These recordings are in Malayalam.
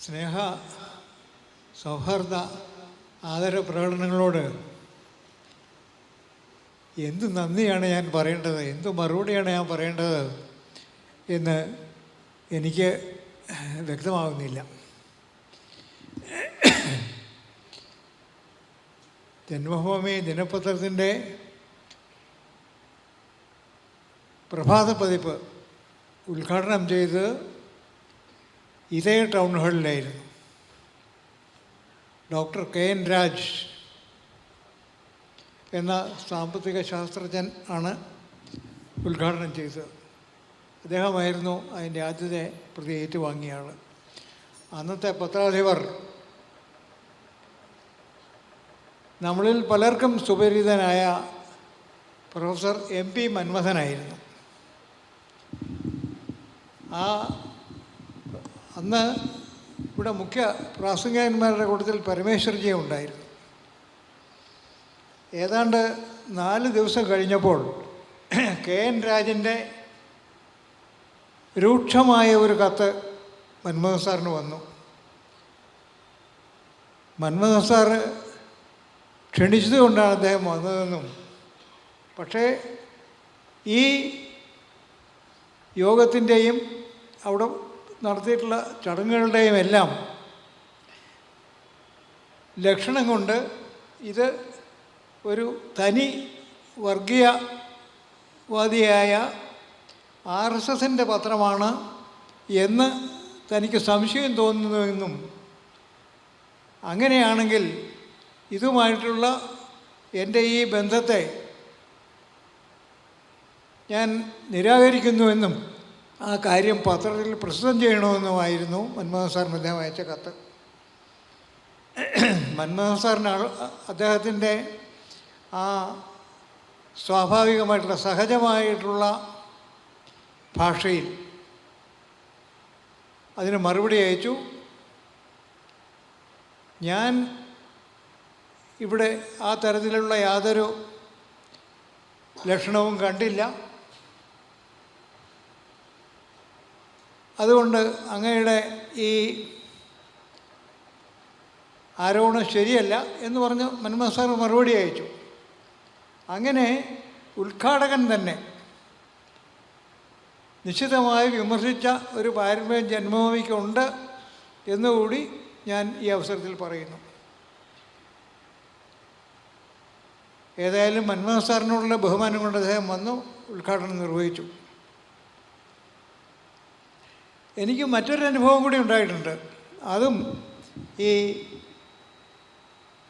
സ്നേഹ സൗഹാർദ്ദ ആദര പ്രകടനങ്ങളോട് എന്ത് നന്ദിയാണ് ഞാൻ പറയേണ്ടത്, എന്ത് മറുപടിയാണ് ഞാൻ പറയേണ്ടത് എന്ന് എനിക്ക് വ്യക്തമാകുന്നില്ല. ജന്മഭൂമി ദിനപത്രത്തിൻ്റെ പ്രഭാത പതിപ്പ് ഉദ്ഘാടനം ചെയ്ത് ഇതേ ടൗൺ ഹാളിലായിരുന്നു. ഡോക്ടർ KN രാജ് എന്ന സാമ്പത്തിക ശാസ്ത്രജ്ഞൻ ആണ് ഉദ്ഘാടനം ചെയ്തത്. അദ്ദേഹമായിരുന്നു അതിൻ്റെ ആദ്യത്തെ പ്രതി ഏറ്റുവാങ്ങിയ ആൾ. അന്നത്തെ പത്രാധിപർ നമ്മളിൽ പലർക്കും സുപരിചിതനായ പ്രൊഫസർ MP മന്മഥനായിരുന്നു. അന്ന് ഇവിടെ മുഖ്യ പ്രാസംഗികന്മാരുടെ കൂട്ടത്തിൽ പരമേശ്വർജി ഉണ്ടായിരുന്നു. ഏതാണ്ട് 4 ദിവസം കഴിഞ്ഞപ്പോൾ KN രാജിൻ്റെ രൂക്ഷമായ ഒരു കത്ത് മന്മഥൻ സാറിന് വന്നു. മന്മഥൻ സാറ് ക്ഷണിച്ചതുകൊണ്ടാണ് അദ്ദേഹം വന്നതെന്നും, പക്ഷേ ഈ യോഗത്തിൻ്റെയും അവിടെ നടത്തിയിട്ടുള്ള ചടങ്ങുകളുടെയും എല്ലാം ലക്ഷണം കൊണ്ട് ഇത് ഒരു തനി വർഗീയവാദിയായ RSSൻ്റെ പത്രമാണ് എന്ന് തനിക്ക് സംശയം തോന്നുന്നുവെന്നും, അങ്ങനെയാണെങ്കിൽ ഇതുമായിട്ടുള്ള എൻ്റെ ഈ ബന്ധത്തെ ഞാൻ നിരാകരിക്കുന്നുവെന്നും ആ കാര്യം പത്രത്തിൽ പ്രസിദ്ധം ചെയ്യണമെന്നുമായിരുന്നു മന്മഥൻ സാറിന് അദ്ദേഹം അയച്ച കത്ത്. മന്മഥൻ സാറിന് അദ്ദേഹത്തിൻ്റെ ആ സ്വാഭാവികമായിട്ടുള്ള സഹജമായിട്ടുള്ള ഭാഷയിൽ അതിന് മറുപടി അയച്ചു. ഞാൻ ഇവിടെ ആ തരത്തിലുള്ള യാതൊരു ലക്ഷണവും കണ്ടില്ല. അതുകൊണ്ട് അങ്ങയുടെ ഈ ആരോപണം ശരിയല്ല എന്ന് പറഞ്ഞ് മന്മഥൻ സാർ മറുപടി അയച്ചു. അങ്ങനെ ഉദ്ഘാടകൻ തന്നെ നിശ്ചിതമായി വിമർശിച്ച ഒരു പാരമ്പര്യം ജന്മഭൂമിക്കുണ്ട് എന്നുകൂടി ഞാൻ ഈ അവസരത്തിൽ പറയുന്നു. ഏതായാലും മന്മഥൻ സാറിനോടുള്ള ബഹുമാനം കൊണ്ട് അദ്ദേഹം വന്നു ഉദ്ഘാടനം നിർവഹിച്ചു. എനിക്ക് മറ്റൊരു അനുഭവം കൂടി ഉണ്ടായിട്ടുണ്ട്. അതും ഈ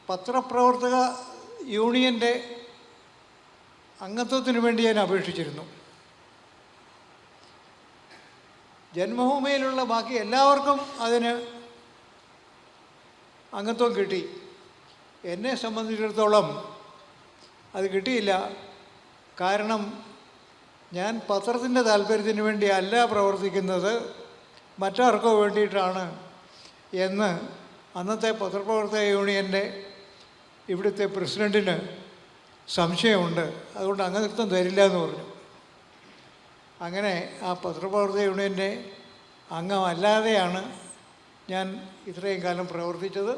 പത്രപ്രവർത്തക യൂണിയൻ്റെ അംഗത്വത്തിന് വേണ്ടി ഞാൻ അപേക്ഷിച്ചിരുന്നു. ജന്മഭൂമിയിലുള്ള ബാക്കി എല്ലാവർക്കും അതിന് അംഗത്വം കിട്ടി. എന്നെ സംബന്ധിച്ചിടത്തോളം അത് കിട്ടിയില്ല. കാരണം ഞാൻ പത്രത്തിൻ്റെ താല്പര്യത്തിന് വേണ്ടി അല്ല പ്രവർത്തിക്കുന്നത്, മറ്റാർക്കോ വേണ്ടിയിട്ടാണ് എന്ന് അന്നത്തെ പത്രപ്രവർത്തക യൂണിയൻ്റെ ഇവിടുത്തെ പ്രസിഡൻറ്റിന് സംശയമുണ്ട്. അതുകൊണ്ട് അംഗത്വം തരില്ല എന്ന് പറഞ്ഞു. അങ്ങനെ ആ പത്രപ്രവർത്തക യൂണിയൻ്റെ അംഗമല്ലാതെയാണ് ഞാൻ ഇത്രയും കാലം പ്രവർത്തിച്ചത്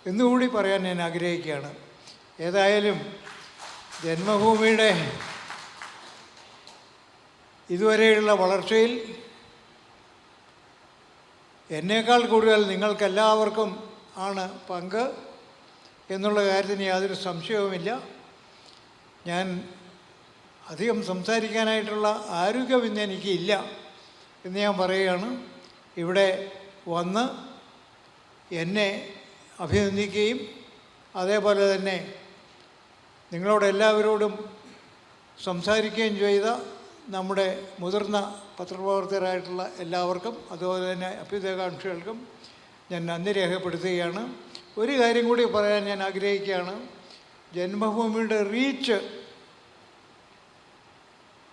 എന്നുകൂടി പറയാൻ ഞാൻ ആഗ്രഹിക്കുകയാണ്. ഏതായാലും ജന്മഭൂമിയുടെ ഇതുവരെയുള്ള വളർച്ചയിൽ എന്നേക്കാൾ കൂടുതൽ നിങ്ങൾക്കെല്ലാവർക്കും ആണ് പങ്ക് എന്നുള്ള കാര്യത്തിന് യാതൊരു സംശയവുമില്ല. ഞാൻ അധികം സംസാരിക്കാനായിട്ടുള്ള ആരോഗ്യം ഇന്ന് എനിക്കില്ല എന്ന് ഞാൻ പറയുകയാണ്. ഇവിടെ വന്ന് എന്നെ അഭിനന്ദിക്കുകയും അതേപോലെ തന്നെ നിങ്ങളോടെല്ലാവരോടും സംസാരിക്കുകയും ചെയ്ത നമ്മുടെ മുതിർന്ന പത്രപ്രവർത്തകരായിട്ടുള്ള എല്ലാവർക്കും അതുപോലെ തന്നെ അഭ്യുദയകാംക്ഷികൾക്കും ഞാൻ നന്ദി രേഖപ്പെടുത്തുകയാണ്. ഒരു കാര്യം കൂടി പറയാൻ ഞാൻ ആഗ്രഹിക്കുകയാണ്. ജന്മഭൂമിയുടെ റീച്ച്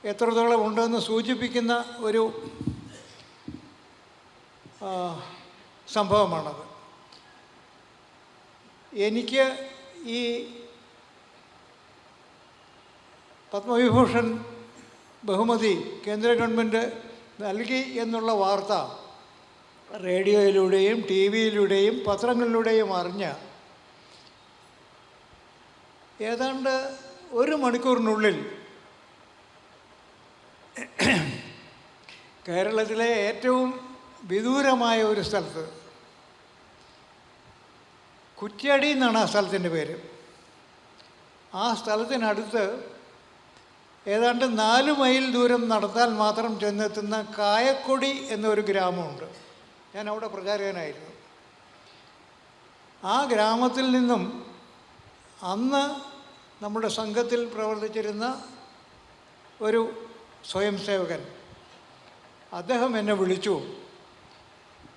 എത്രത്തോളം ഉണ്ടെന്ന് സൂചിപ്പിക്കുന്ന ഒരു സംഭവമാണത്. എനിക്ക് ഈ പത്മവിഭൂഷൺ ബഹുമതി കേന്ദ്ര ഗവൺമെൻറ് നൽകി എന്നുള്ള വാർത്ത റേഡിയോയിലൂടെയും ടി വിയിലൂടെയും പത്രങ്ങളിലൂടെയും അറിഞ്ഞ ഏതാണ്ട് 1 മണിക്കൂറിനുള്ളിൽ കേരളത്തിലെ ഏറ്റവും വിദൂരമായ ഒരു സ്ഥലത്ത്, കുറ്റ്യാടി എന്നാണ് ആ സ്ഥലത്തിൻ്റെ പേര്, ആ സ്ഥലത്തിനടുത്ത് ഏതാണ്ട് 4 മൈൽ ദൂരം നടന്നാൽ മാത്രം ചെന്നെത്തുന്ന കായക്കൊടി എന്നൊരു ഗ്രാമമുണ്ട്. ഞാൻ അവിടെ പ്രചാരകനായിരുന്നു. ആ ഗ്രാമത്തിൽ നിന്നും അന്ന് നമ്മുടെ സംഘത്തിൽ പ്രവർത്തിച്ചിരുന്ന ഒരു സ്വയം സേവകൻ, അദ്ദേഹം എന്നെ വിളിച്ചു.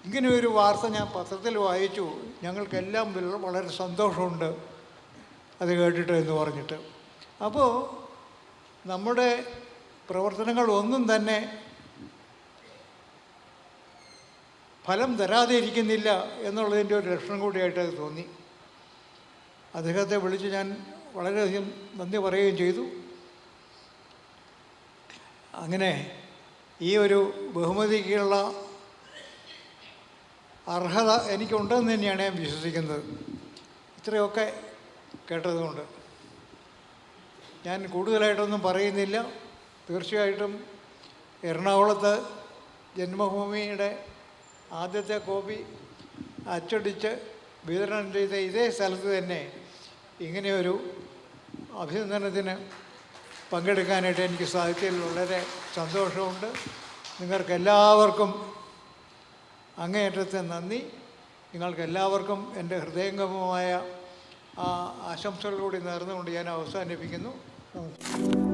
ഇങ്ങനെ ഒരു വാർത്ത ഞാൻ പത്രത്തിൽ വായിച്ചു, ഞങ്ങൾക്കെല്ലാം വളരെ സന്തോഷമുണ്ട് അത് കേട്ടിട്ട് എന്ന് പറഞ്ഞിട്ട്. അപ്പോൾ നമ്മുടെ പ്രവർത്തനങ്ങൾ ഒന്നും തന്നെ ഫലം തരാതെ ഇരിക്കുന്നില്ല എന്നുള്ളതിൻ്റെ ഒരു ലക്ഷണം കൂടിയായിട്ട് അത് തോന്നി. അദ്ദേഹത്തെ വിളിച്ച് ഞാൻ വളരെയധികം നന്ദി പറയുകയും ചെയ്തു. അങ്ങനെ ഈ ഒരു ബഹുമതിക്കുള്ള അർഹത എനിക്കുണ്ടെന്ന് തന്നെയാണ് ഞാൻ വിശ്വസിക്കുന്നത്. ഇത്രയൊക്കെ കേട്ടതുകൊണ്ട് ഞാൻ കൂടുതലായിട്ടൊന്നും പറയുന്നില്ല. തീർച്ചയായിട്ടും എറണാകുളത്ത് ജന്മഭൂമിയുടെ ആദ്യത്തെ കോപ്പി അച്ചടിച്ച് വിതരണം ചെയ്ത ഇതേ സ്ഥലത്ത് തന്നെ ഇങ്ങനെയൊരു അഭിനന്ദനത്തിന് പങ്കെടുക്കാനായിട്ട് എനിക്ക് സാധിച്ചതിൽ വളരെ സന്തോഷമുണ്ട്. നിങ്ങൾക്കെല്ലാവർക്കും അങ്ങേയറ്റത്തെ നന്ദി. നിങ്ങൾക്കെല്ലാവർക്കും എൻ്റെ ഹൃദയംഗമമായ ആശംസകൾ കൂടി നേർന്നുകൊണ്ട് ഞാൻ അവസാനിപ്പിക്കുന്നു. നമസ്കാരം.